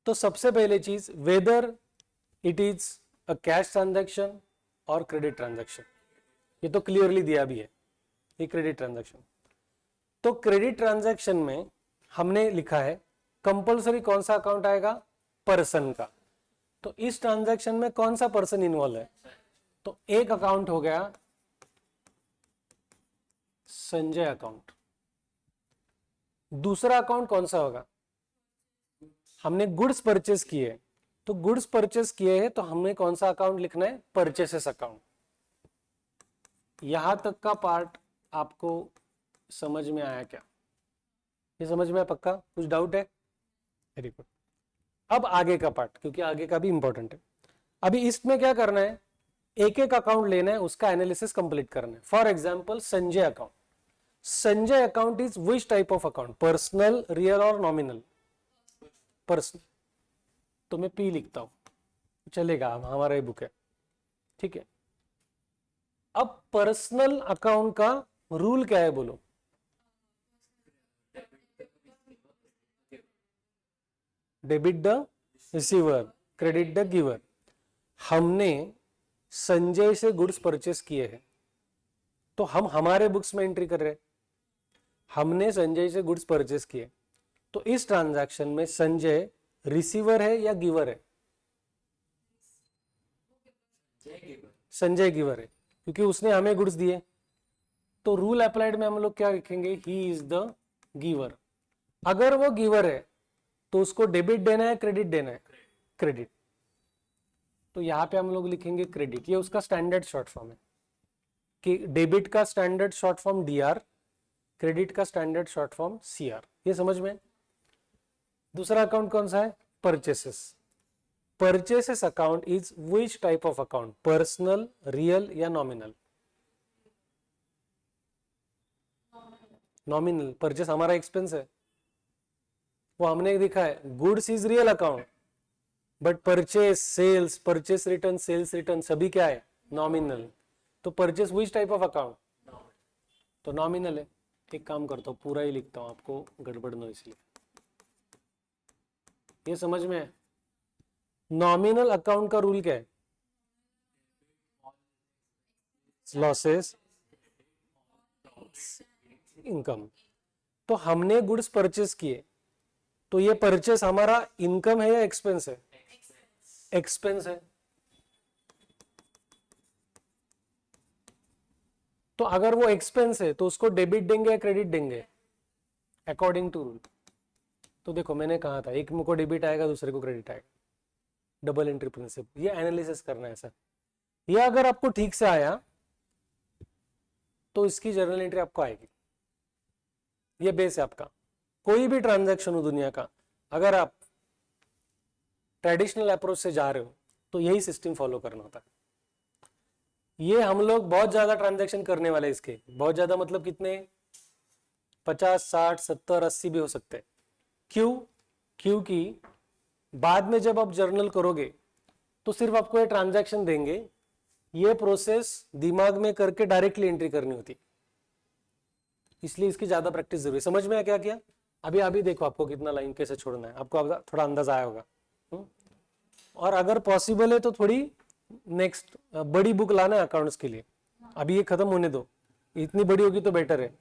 तो सबसे पहले चीज, whether it is a cash transaction और क्रेडिट ट्रांजैक्शन, ये तो क्लियरली दिया भी है, ये क्रेडिट ट्रांजैक्शन। तो क्रेडिट ट्रांजैक्शन में हमने लिखा है कंपलसरी कौन सा अकाउंट आएगा, पर्सन का। तो इस ट्रांजैक्शन में कौन सा पर्सन इन्वॉल्व है, तो एक अकाउंट हो गया संजय अकाउंट। दूसरा अकाउंट कौन सा होगा, हमने गुड्स परचेस किए, तो गुड्स परचेस किए हैं तो हमें कौन सा अकाउंट लिखना है, परचेसेस अकाउंट। यहां तक का पार्ट आपको समझ में आया क्या, ये समझ में आया पक्का, कुछ डाउट है? Very good. अब आगे का पार्ट, क्योंकि आगे का भी इंपॉर्टेंट है। अभी इसमें क्या करना है, एक एक अकाउंट लेना है, उसका एनालिसिस कंप्लीट करना है। For example Sanjay account, Sanjay account is which type of account, personal, real और नॉमिनल? पर्सनल, तो मैं पी लिखता हूं, चलेगा, हमारा ये बुक है, ठीक है। अब पर्सनल अकाउंट का रूल क्या है बोलो, debit the receiver, credit the giver. हमने संजय से गुड्स परचेस किए हैं तो हम हमारे बुक्स में एंट्री कर रहे हैं, हमने संजय से गुड्स परचेस किए, तो इस ट्रांजैक्शन में संजय रिसीवर है या गिवर है, संजय गिवर है, क्योंकि उसने हमें गुड्स दिए। तो रूल अप्लाइड में हम लोग क्या लिखेंगे, ही इज द गिवर। अगर वो गिवर है तो उसको डेबिट देना है, क्रेडिट देना है, क्रेडिट। तो यहां पे हम लोग लिखेंगे क्रेडिट, ये उसका स्टैंडर्ड शॉर्ट फॉर्म है, कि डेबिट का standard short form DR, credit का स्टैंडर्ड शॉर्ट फॉर्म सीआर, ये समझ में। दूसरा अकाउंट कौन सा है, purchases. Purchases account is which type of account, personal, real या नॉमिनल? नॉमिनल, परचेस हमारा एक्सपेंस है, वो हमने दिखा है। Goods is real account, but purchase, sales, purchase return, sales return सभी क्या है? नॉमिनल। तो purchase which type of account? तो नॉमिनल है। एक काम करता हूँ, पूरा ही लिखता हूँ, आपको गड़बड़ न इसलिए। ये समझ में है? नॉमिनल अकाउंट का रूल क्या है? Losses, income. तो हमने गुड्स परचेस किए, तो ये परचेस हमारा इनकम है या एक्सपेंस है? एक्सपेंस है। तो अगर वो एक्सपेंस है तो उसको डेबिट देंगे या क्रेडिट देंगे? According to rule. तो देखो मैंने कहा था, एक को डेबिट आएगा, दूसरे को क्रेडिट आएगा, डबल एंट्री प्रिंसिपल। ये एनालिसिस करना है सर। ये अगर आपको ठीक से आया तो इसकी जर्नल एंट्री आपको आएगी। ये बेस है आपका। कोई भी ट्रांजैक्शन हो दुनिया का, अगर आप ट्रेडिशनल अप्रोच से जा रहे हो तो यही सिस्टम फॉलो करना होता है। ये हम लोग बहुत ज्यादा ट्रांजैक्शन करने वाले, इसके बहुत ज्यादा मतलब कितने? 50, 60, 70, 80 भी हो सकते हैं। क्यों? क्योंकि बाद में जब आप जर्नल करोगे तो सिर्फ आपको ये ट्रांजैक्शन देंगे, ये प्रोसेस दिमाग में करके डायरेक्टली एंट्री करनी होती, इसलिए इसकी ज्यादा प्रैक्टिस जरूरी है। समझ में आया क्या किया? अभी अभी देखो आपको कितना लाइन कैसे छोड़ना है, आपको थोड़ा अंदाजा आया होगा। और अगर पॉसिबल है तो थोड़ी नेक्स्ट बड़ी बुक लाना है अकाउंट्स के लिए। अभी ये खत्म होने दो, इतनी बड़ी होगी तो बेटर है।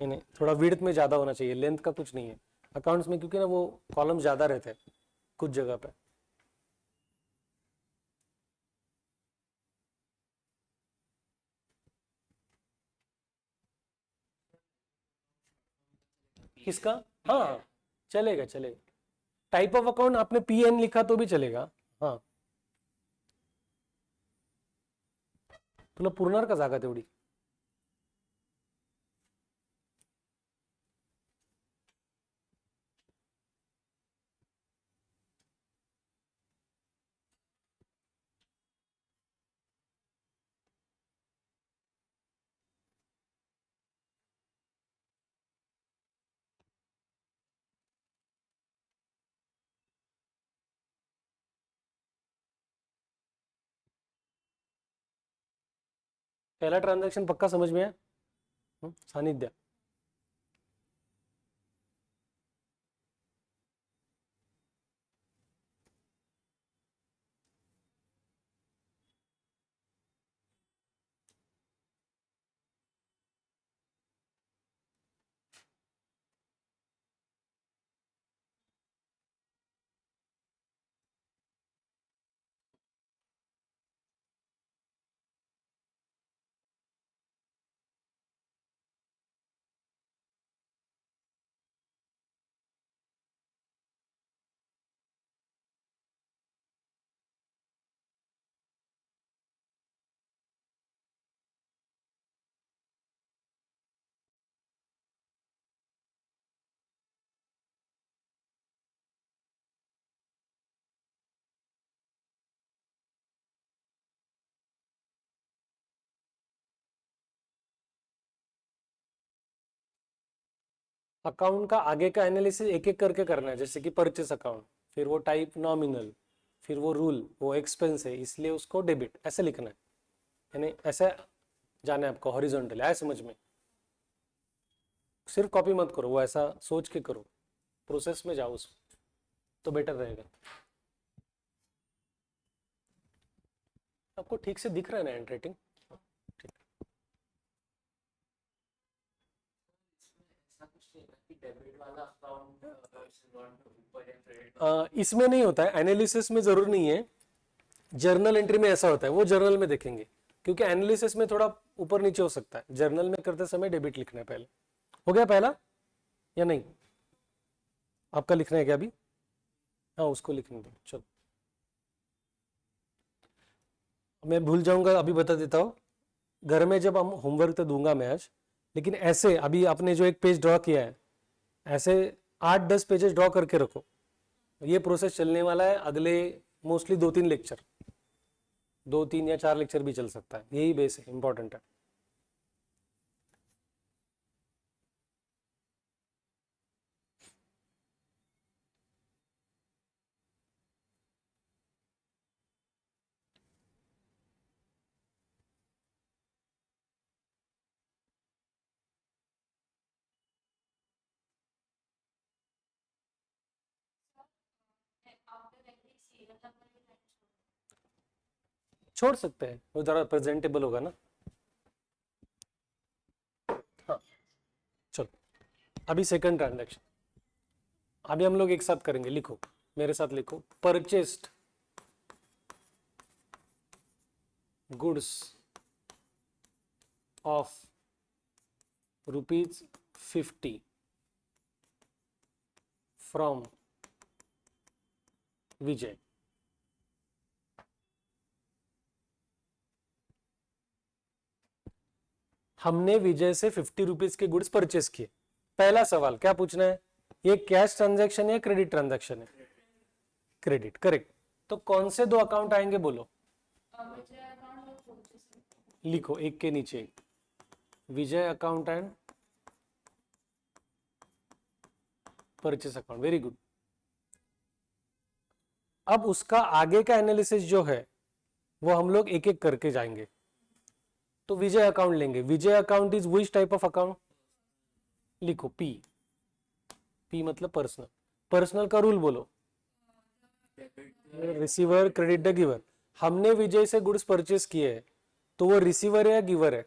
नहीं, थोड़ा विड्थ में ज्यादा होना चाहिए, लेंथ का कुछ नहीं है अकाउंट्स में, क्योंकि ना वो कॉलम ज्यादा रहते हैं कुछ जगह पे। किसका? हाँ, चलेगा चलेगा। टाइप ऑफ अकाउंट आपने पीएन लिखा तो भी चलेगा। हाँ, तुला पुरणार का जागा तेवढी? पहला ट्रांजैक्शन पक्का समझ में है? सानिध्य। अकाउंट का आगे का एनालिसिस एक एक करके करना है, जैसे कि परचेस अकाउंट, फिर वो टाइप नॉमिनल, फिर वो रूल, वो एक्सपेंस है इसलिए उसको डेबिट, ऐसे लिखना है। यानी ऐसे जाना है आपको हॉरिजॉन्टल, आया समझ में? सिर्फ कॉपी मत करो, वो ऐसा सोच के करो, प्रोसेस में जाओ उस, तो बेटर रहेगा। आपको ठीक से दिख रहा है ना हैंड राइटिंग? ऐसा कुछ नहीं है कि डेबिट वाला अकाउंट ऊपर या क्रेडिट। इसमें नहीं होता है, एनालिसिस में जरूर नहीं है, जर्नल एंट्री में ऐसा होता है, वो जर्नल में देखेंगे, क्योंकि एनालिसिस में थोड़ा ऊपर नीचे हो सकता है, जर्नल में करते समय डेबिट लिखना है पहले। हो गया पहला या नहीं? आपका लिखना है क्या अभी? हाँ, उसको लिखने दो, चलो। मैं भूल जाऊंगा, अभी बता देता हूँ। घर में जब हम होमवर्क तो दूंगा मैं आज, लेकिन ऐसे अभी आपने जो एक पेज ड्रॉ किया है, ऐसे 8-10 पेजेस ड्रॉ करके रखो। ये प्रोसेस चलने वाला है अगले मोस्टली 2-3 लेक्चर, 2-3 या 4 लेक्चर भी चल सकता है, यही बेस है, इंपॉर्टेंट है। छोड़ सकते हैं, वो ज़रा प्रेजेंटेबल होगा ना। हाँ चलो, अभी सेकंड ट्रांजैक्शन, अभी हम लोग एक साथ करेंगे। लिखो, मेरे साथ लिखो, परचेस्ड गुड्स ऑफ ₹50 फ्रॉम विजय। हमने विजय से 50 रुपीज के गुड्स परचेस किए। पहला सवाल क्या पूछना है, ये कैश ट्रांजैक्शन है क्रेडिट ट्रांजैक्शन है? Credit, correct. तो कौन से दो अकाउंट आएंगे बोलो, लिखो एक के नीचे एक, Vijay account and purchase account, very good. अब उसका आगे का एनालिसिस जो है वो हम लोग एक एक करके जाएंगे। तो विजय अकाउंट लेंगे, Vijay account is which type of account? लिखो पी, पी मतलब पर्सनल। पर्सनल का रूल बोलो, रिसीवर क्रेडिट द गिवर। हमने विजय से गुड्स परचेस किए हैं, तो वो रिसीवर है या गिवर है?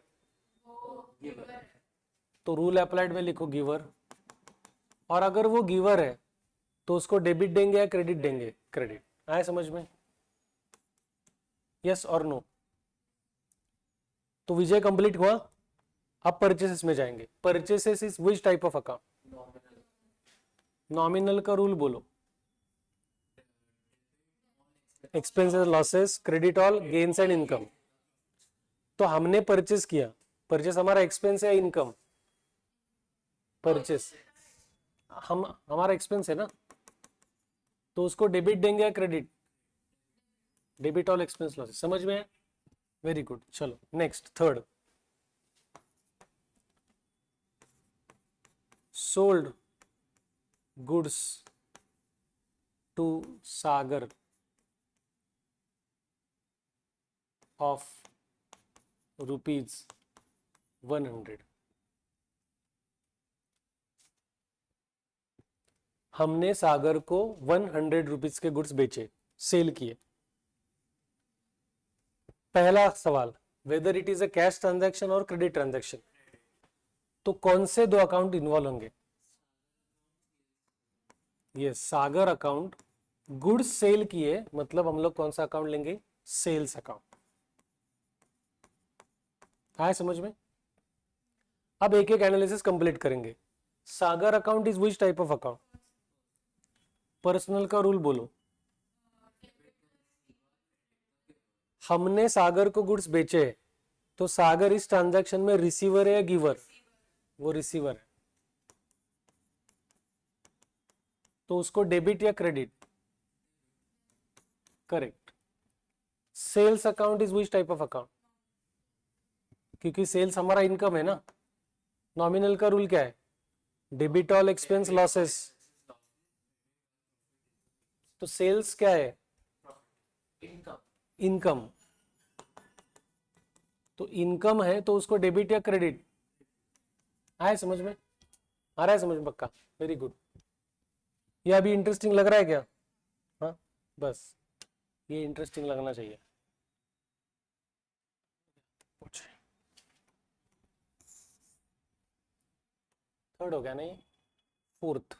तो रूल अप्लाइड में लिखो गिवर। और अगर वो गिवर है तो उसको डेबिट देंगे या क्रेडिट देंगे? क्रेडिट। आए समझ में? यस और नो? तो विजय कंप्लीट हुआ, अब परचेसेस में जाएंगे। Purchases is which type of account? Nominal का रूल बोलो, expenses losses credit all gains and income. तो हमने परचेस किया, परचेस हमारा एक्सपेंस है या इनकम? परचेस हम हमारा एक्सपेंस है ना, तो उसको डेबिट देंगे या credit? Debit all expense losses. समझ में है? Very good. चलो next, third, sold goods to Sagar of ₹100। हमने सागर को 100 रुपीज के गुड्स बेचे, सेल किए। पहला सवाल, whether it is a cash transaction और क्रेडिट ट्रांजैक्शन। तो कौन से दो अकाउंट इन्वॉल्व होंगे? ये सागर अकाउंट, गुड्स सेल किए मतलब हम लोग कौन सा अकाउंट लेंगे? Sales account. आया समझ में? अब एक एक एनालिसिस कंप्लीट करेंगे। Sagar account is which type of account? Personal का रूल बोलो, हमने सागर को गुड्स बेचे, तो सागर इस ट्रांजैक्शन में रिसीवर है या गिवर? वो रिसीवर है, तो उसको डेबिट या credit? Correct. Sales account is which type of account? क्योंकि सेल्स हमारा इनकम है ना। नॉमिनल का रूल क्या है? Debit all expense losses. तो सेल्स क्या है? इनकम। तो इनकम है तो उसको डेबिट या क्रेडिट? आया समझ में? आ रहा है समझ में? पक्का, वेरी गुड। ये अभी इंटरेस्टिंग लग रहा है क्या? हाँ बस ये इंटरेस्टिंग लगना चाहिए। थर्ड हो गया नहीं, fourth,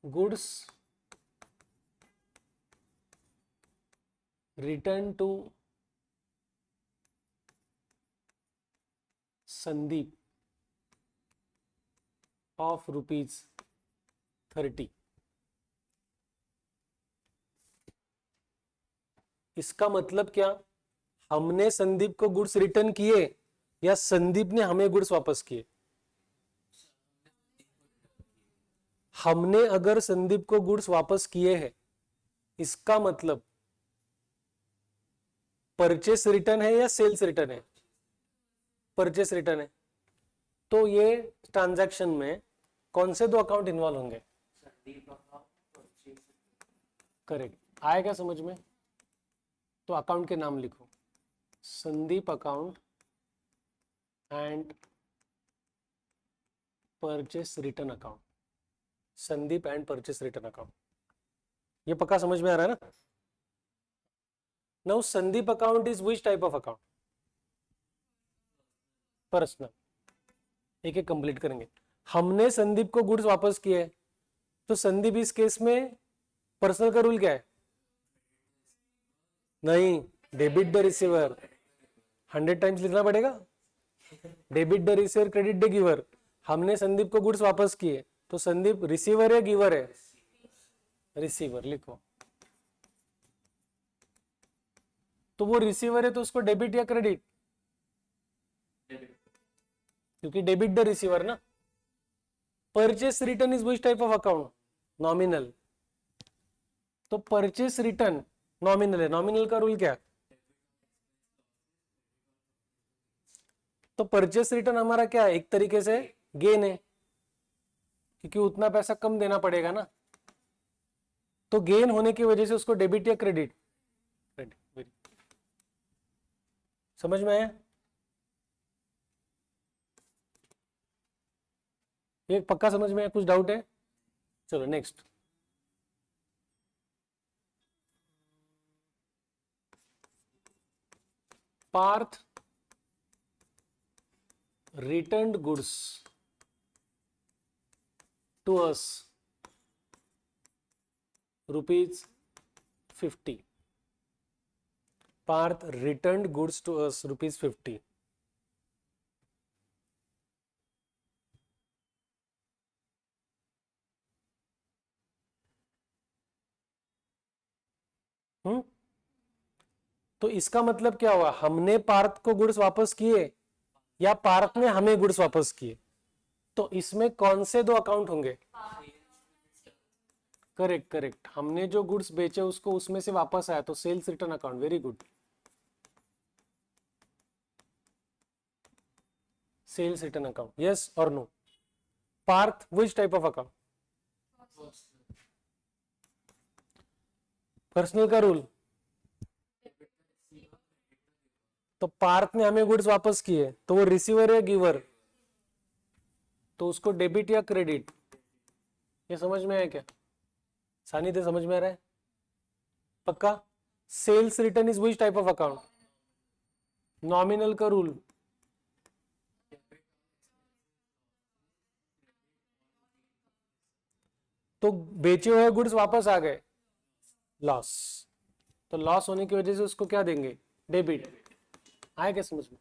goods return to Sandeep of ₹30। इसका मतलब क्या? हमने संदीप को गुड्स रिटर्न किए या संदीप ने हमें गुड्स वापस किए? हमने अगर संदीप को गुड्स वापस किए हैं, इसका मतलब परचेस रिटर्न है या सेल्स रिटर्न है? परचेस रिटर्न है। तो ये ट्रांजैक्शन में कौन से दो अकाउंट इन्वॉल्व होंगे? करेक्ट। आया क्या समझ में? तो अकाउंट के नाम लिखो, Sandeep account and purchase return account. Sandeep and purchase return account. ये पक्का समझ में आ रहा है ना? Now Sandeep account is which type of account? Personal. एक एक कंप्लीट करेंगे। हमने संदीप को गुड्स वापस किए, तो संदीप इस केस में पर्सनल का रूल क्या है? नहीं, डेबिट द रिसीवर। 100 टाइम्स लिखना पड़ेगा। Debit the receiver, credit the giver. हमने संदीप को गुड्स वापस किए, तो संदीप रिसीवर है गिवर है? रिसीवर लिखो। तो वो रिसीवर है तो उसको डेबिट या क्रेडिट? क्योंकि डेबिट द रिसीवर ना। Purchase return is which type of account? Nominal. तो परचेस रिटर्न नॉमिनल है, नॉमिनल का रूल क्या है? तो परचेस रिटर्न हमारा क्या है? एक तरीके से गेन है, क्योंकि उतना पैसा कम देना पड़ेगा ना। तो गेन होने की वजह से उसको डेबिट या क्रेडिट? क्रेडिट। समझ में आया? ये पक्का समझ में आया? कुछ डाउट है? चलो next. Parth returned goods to us ₹50. Parth returned goods to us ₹50. तो इसका मतलब क्या हुआ? हमने पार्थ को गुड्स वापस किए या पार्थ ने हमें गुड्स वापस किए? तो इसमें कौन से दो अकाउंट होंगे? Correct correct. हमने जो गुड्स बेचे उसको उसमें से वापस आया, तो sales return account. Very good. Sales return account, yes और no? Parth which type of account? Personal का रूल। तो पार्थ ने हमें गुड्स वापस किए, तो वो रिसीवर है गिवर? तो उसको डेबिट या क्रेडिट? ये समझ में आया क्या? सानिध्य समझ में आ रहा है? पक्का? Sales return is which type of account? Nominal का रूल। तो बेचे हुए गुड्स वापस आ गए, लॉस। तो लॉस होने की वजह से उसको क्या देंगे? डेबिट। आया क्या समझ में?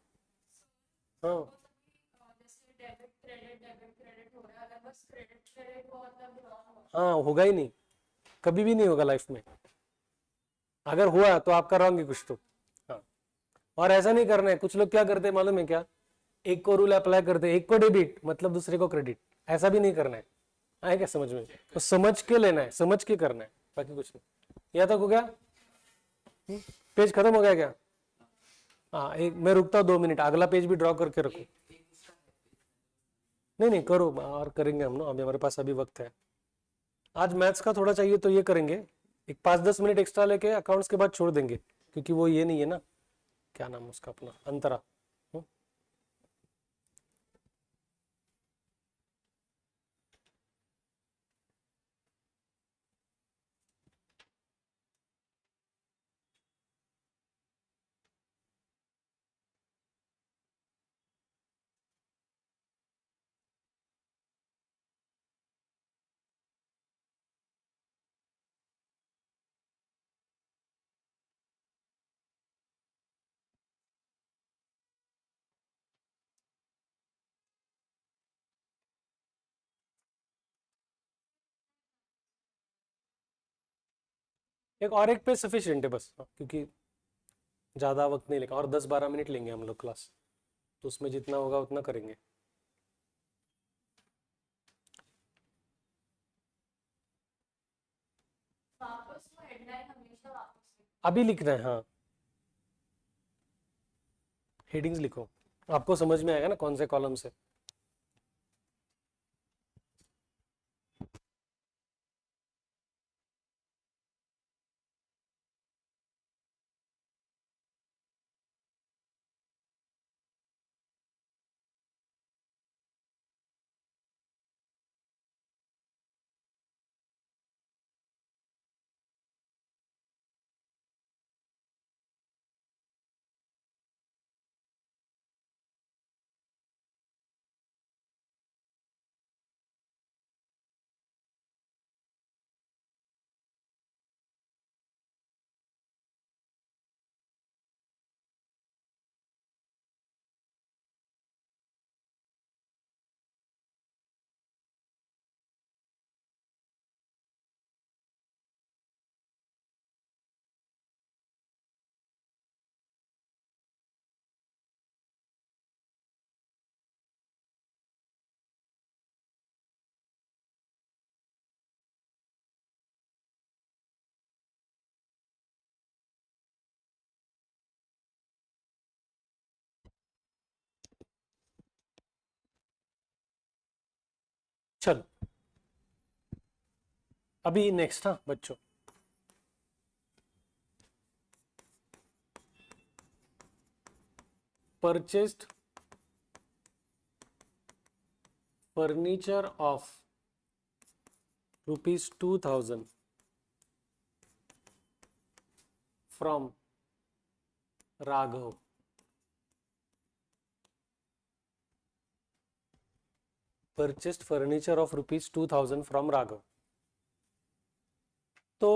हाँ हाँ, होगा ही नहीं, कभी भी नहीं होगा लाइफ में। अगर हुआ तो आपका रॉन्ग है कुछ तो। हाँ, और ऐसा नहीं करना है। कुछ लोग क्या करते हैं मालूम है क्या? एक को रूल अप्लाई करते हैं, एक को डेबिट मतलब दूसरे को क्रेडिट। ऐसा भी नहीं करना है। आए क्या समझ में? तो समझ के लेना है, समझ के करना है, बाकी कुछ नहीं। यह तक हो गया? पेज खत्म हो गया क्या? हाँ, एक मैं रुकता हूँ 2 मिनट, अगला पेज भी ड्रॉ करके रखो। नहीं नहीं करो, और करेंगे हम ना, अभी हमारे पास अभी वक्त है। आज मैथ्स का थोड़ा चाहिए तो ये करेंगे। एक 5-10 मिनट एक्स्ट्रा लेके अकाउंट्स के बाद छोड़ देंगे, क्योंकि वो ये नहीं है ना, क्या नाम उसका अपना, अंतरा। एक और एक पेज सफिशिएंट है बस, क्योंकि ज़्यादा वक्त नहीं लेगा, और 10-12 मिनट लेंगे हम लोग क्लास, तो उसमें जितना होगा उतना करेंगे। अभी लिखना है, हाँ। हेडिंग्स लिखो, आपको समझ में आएगा ना कौन से कॉलम से। चलो अभी नेक्स्ट, हाँ बच्चों, purchased furniture of ₹2000 from Raghav. Purchased furniture of ₹2000 from Raghav. तो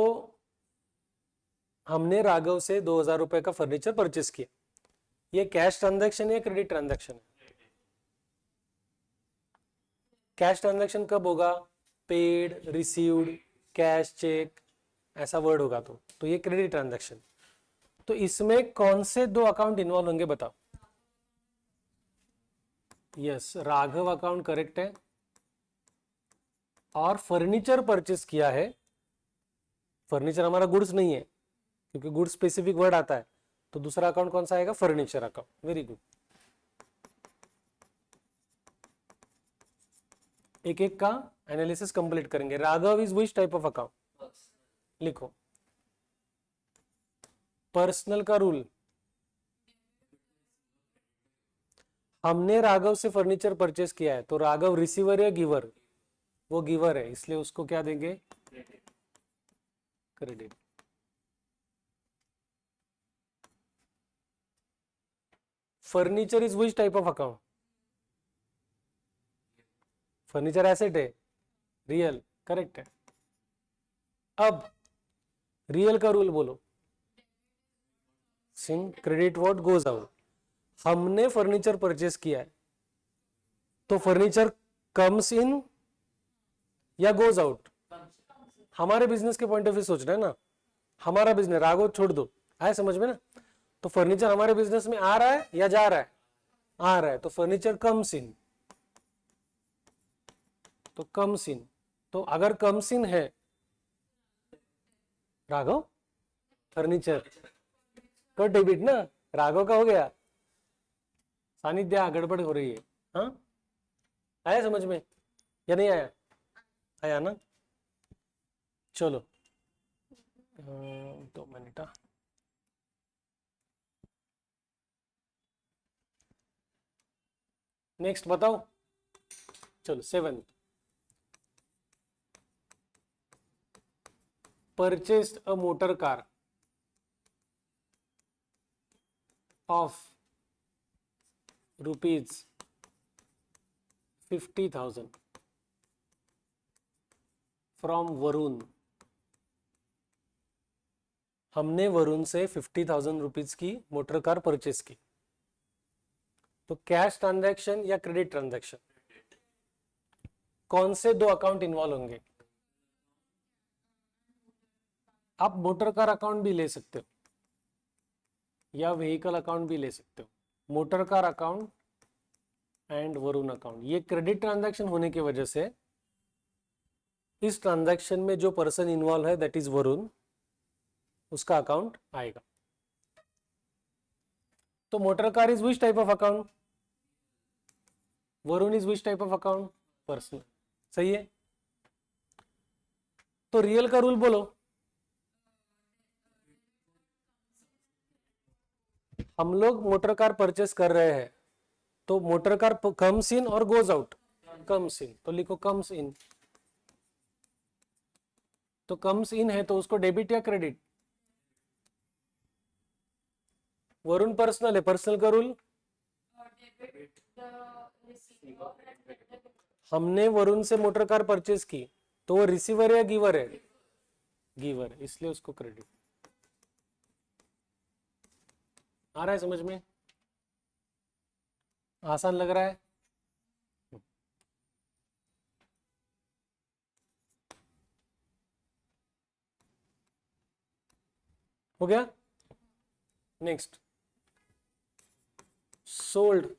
हमने राघव से 2000 रुपए का फर्नीचर परचेस किया। ये कैश ट्रांजैक्शन है, क्रेडिट ट्रांजैक्शन है? कैश ट्रांजैक्शन कब होगा? पेड, रिसीव्ड, कैश, चेक, ऐसा वर्ड होगा तो ये क्रेडिट ट्रांजैक्शन। तो इसमें कौन से दो अकाउंट इन्वॉल्व होंगे बताओ? यस, राघव अकाउंट करेक्ट है, और फर्नीचर परचेस किया है। फर्नीचर हमारा गुड्स नहीं है, क्योंकि गुड्स स्पेसिफिक वर्ड आता है, तो दूसरा अकाउंट कौन सा आएगा? Furniture account. Very good. एक एक का एनालिसिस कंप्लीट करेंगे। Raghav is which type of account? लिखो। पर्सनल का रूल, हमने राघव से फर्नीचर परचेस किया है, तो राघव रिसीवर या गिवर? वो गिवर है, इसलिए उसको क्या देंगे? Credit. Furniture is which type of account? Furniture asset है, रियल, करेक्ट है। अब रियल का रूल बोलो। Singh credit what goes out. हमने फर्नीचर परचेस किया है, तो फर्नीचर कम्स इन या गोज आउट? हमारे बिजनेस के पॉइंट ऑफ व्यू सोच रहे हैं ना, हमारा बिजनेस, राघव छोड़ दो, आए समझ में ना? तो फर्नीचर हमारे बिजनेस में आ रहा है या जा रहा है? आ रहा है, तो फर्नीचर कम्स इन। तो कम्स इन, तो अगर कम्स इन है राघव फर्नीचर तो डेबिट ना, राघव का हो गया। सानिध्या गड़बड़ हो रही है, हाँ? आया समझ में या नहीं आया? आया ना? चलो 2 मिनट। नेक्स्ट बताओ। चलो 7, purchased a motor car of ₹50,000 from Varun. हमने वरुण से 50,000 रुपीज की मोटर कार परचेस की। तो कैश ट्रांजैक्शन या क्रेडिट ट्रांजैक्शन? कौन से दो अकाउंट इन्वॉल्व होंगे? आप मोटर कार अकाउंट भी ले सकते हो या व्हीकल अकाउंट भी ले सकते हो। Motor car account and Varun account, ये क्रेडिट ट्रांजैक्शन होने की वजह से इस ट्रांजैक्शन में जो पर्सन इन्वॉल्व है दैट इज वरुण, उसका अकाउंट आएगा। तो motor car is which type of account? Varun is which type of account? Personal. सही है। तो रियल का रूल बोलो। हम लोग मोटर कार परचेस कर रहे हैं, तो मोटर कार कम्स इन और गोज आउट? कम्स इन, तो लिखो कम्स इन। तो कम्स इन है तो उसको डेबिट या क्रेडिट? वरुण पर्सनल है, पर्सनल का रूल, हमने वरुण से मोटर कार परचेस की, तो वो रिसीवर या गिवर है? गिवर, इसलिए उसको क्रेडिट। आ रहा है समझ में? आसान लग रहा है? हो गया। Next, sold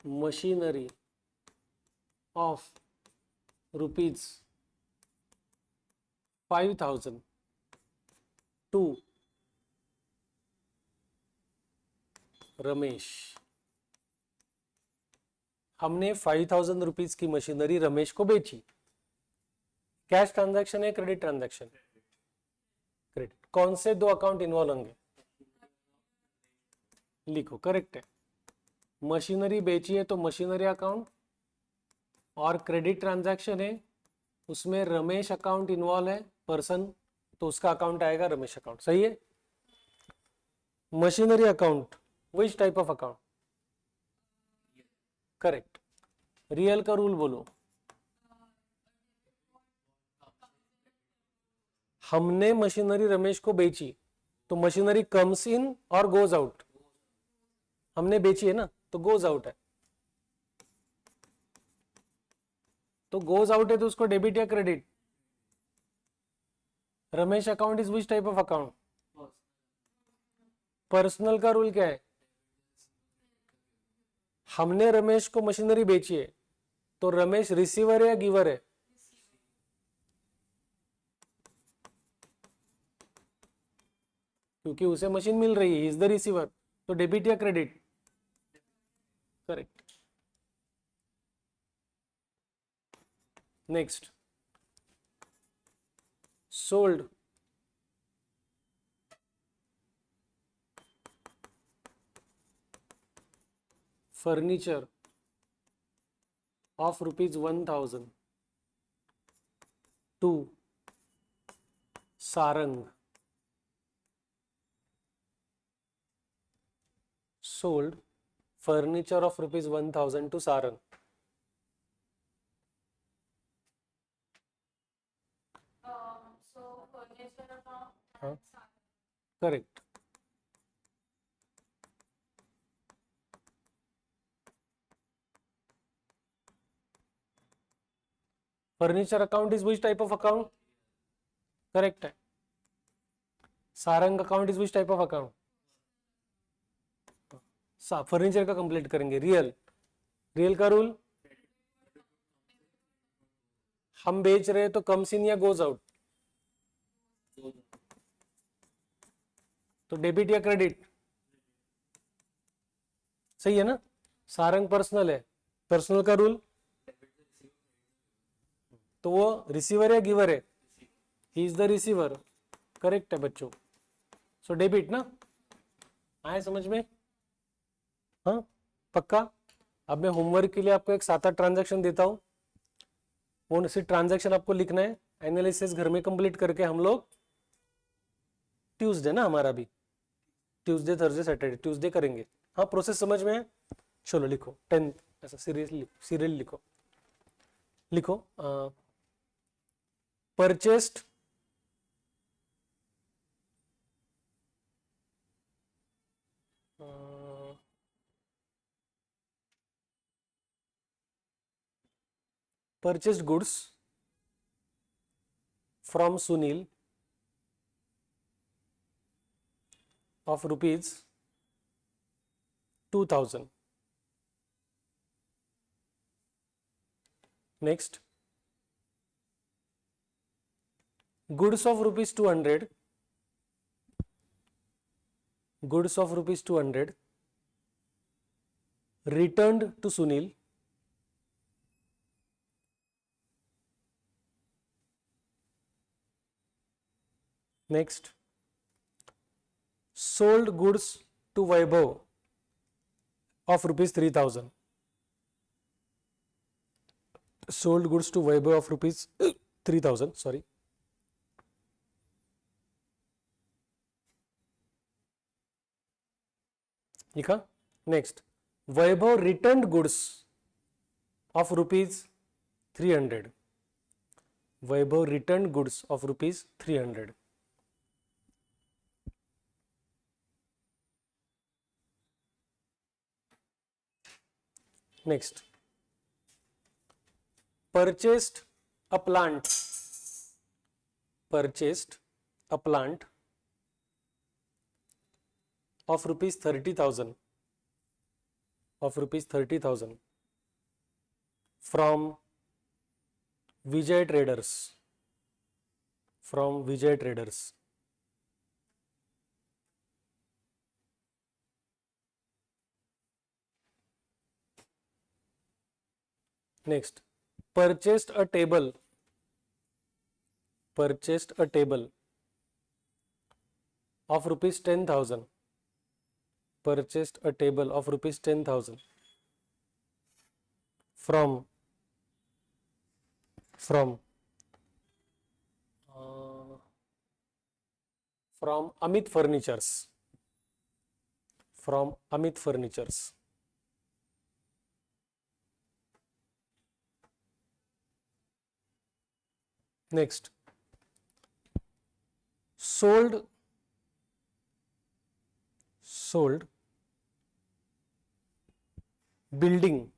machinery of ₹5,000 to Ramesh. हमने 5,000 रुपीज की मशीनरी रमेश को बेची। कैश ट्रांजैक्शन है, क्रेडिट ट्रांजैक्शन? क्रेडिट। कौन से दो अकाउंट इन्वॉल्व होंगे? लिखो, करेक्ट है। मशीनरी बेची है तो मशीनरी अकाउंट, और क्रेडिट ट्रांजैक्शन है उसमें रमेश अकाउंट इन्वॉल्व है, पर्सन, तो उसका अकाउंट आएगा रमेश अकाउंट। सही है। Machinery account which type of account? Correct. Real का रूल बोलो। हमने मशीनरी रमेश को बेची तो मशीनरी कम्स इन और गोज आउट। हमने बेची है ना, तो गोज आउट है, तो गोज आउट है तो उसको डेबिट या credit? Ramesh account is which type of account? Personal का रूल क्या है? हमने रमेश को मशीनरी बेची है तो रमेश रिसीवर है या गिवर है? क्योंकि उसे मशीन मिल रही है, इज द रिसीवर, तो डेबिट या credit? Correct. Next, sold furniture of rupees 1,000 to Sarang. Sold furniture of rupees 1,000 to Sarang. So furniture account Huh? and salary. Correct. Furniture account is which type of account? Correct है. Sarang account is which type of account? Furniture का complete करेंगे। Real, real का rule, हम बेच रहे तो comes in या goes out? तो डेबिट या क्रेडिट? सही है ना। सारंग पर्सनल है, पर्सनल का रूल, तो वो रिसीवर या गिवर है? He is the receiver. Correct है बच्चों। सो डेबिट ना, आए समझ में? हाँ पक्का। अब मैं होमवर्क के लिए आपको एक 7-8 ट्रांजैक्शन देता हूं, वो सिर्फ ट्रांजैक्शन आपको लिखना है। एनालिसिस घर में कंप्लीट करके हम लोग ट्यूसडे ना, हमारा भी ट्यूसडे थर्सडे सैटरडे ट्यूसडे करेंगे। हाँ प्रोसेस समझ में है? चलो लिखो 10 ऐसा सीरियसली सीरियल लिखो। लिखो purchased purchased goods from Sunil of rupees 2,000. Next, goods of rupees 200, goods of rupees 200 returned to Sunil next, sold goods to Vaibhav of rupees 3,000, sold goods to Vaibhav of rupees 3,000, sorry. लिखा। Next, Vaibhav return goods of rupees 300, Vaibhav return goods of rupees 300। Next, purchased a plant, purchased a plant of rupees 30,000, of rupees 30,000 from Vijay Traders, from Vijay Traders। Next, purchased a table of rupees 10,000, purchased a table of rupees 10,000 from Amit Furnitures, from Amit Furnitures. Next, sold building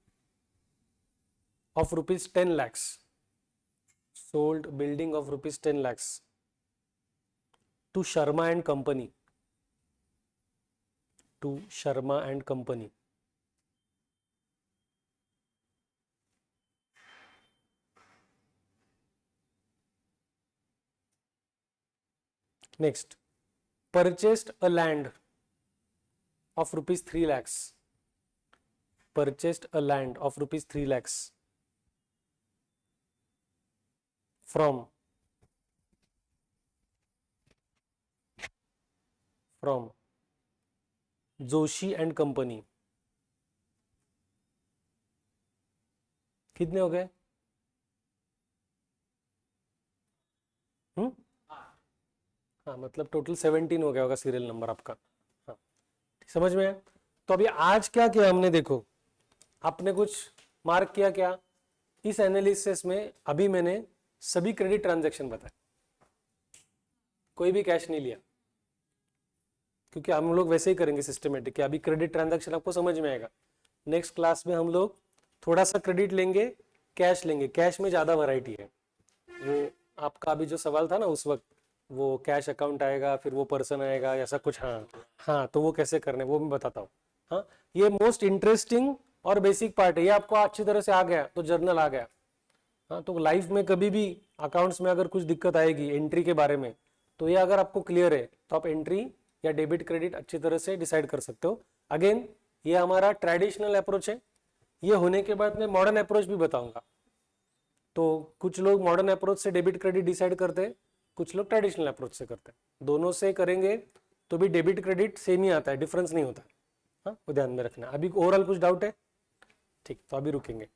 of rupees 10 lakhs, sold building of rupees 10 lakhs to Sharma and Company, to Sharma and Company. Next, purchased a land of rupees 3 lakhs, purchased a land of rupees 3 lakhs from Joshi and company. कितने हो गए? हाँ, मतलब total 17 हो गया होगा serial number आपका. हाँ, समझ में है? तो अभी आज क्या किया हमने, देखो आपने कुछ मार्क किया क्या इस एनालिसिस में. अभी मैंने सभी क्रेडिट ट्रांजैक्शन बताए, कोई भी कैश नहीं लिया, क्योंकि हम लोग वैसे ही करेंगे सिस्टमेटिक. अभी क्रेडिट ट्रांजैक्शन आपको समझ में आएगा. नेक्स्ट क्लास में हम लोग थोड़ा सा क्रेडिट लेंगे, कैश लेंगे. कैश में ज़्यादा वैरायटी है. वो आपका अभी जो सवाल था ना उस वक्त, वो कैश अकाउंट आएगा, फिर वो पर्सन आएगा, ऐसा कुछ. हाँ, तो वो कैसे करने वो मैं बताता हूँ. हाँ, ये मोस्ट इंटरेस्टिंग और बेसिक पार्ट है. ये आपको अच्छी तरह से आ गया तो जर्नल आ गया. हाँ, तो लाइफ में कभी भी अकाउंट्स में अगर कुछ दिक्कत आएगी एंट्री के बारे में, तो ये अगर आपको क्लियर है तो आप एंट्री या डेबिट क्रेडिट अच्छी तरह से डिसाइड कर सकते हो. अगेन ये हमारा ट्रेडिशनल अप्रोच है. ये होने के बाद मैं मॉडर्न अप्रोच भी बताऊंगा. तो कुछ लोग मॉडर्न अप्रोच से डेबिट क्रेडिट डिसाइड करते हैं, कुछ लोग ट्रेडिशनल अप्रोच से करते हैं. दोनों से करेंगे तो भी डेबिट क्रेडिट सेम ही आता है, डिफरेंस नहीं होता. हाँ, वो ध्यान में रखना. अभी ओवरऑल कुछ डाउट है? ठीक, तो अभी रुकेंगे.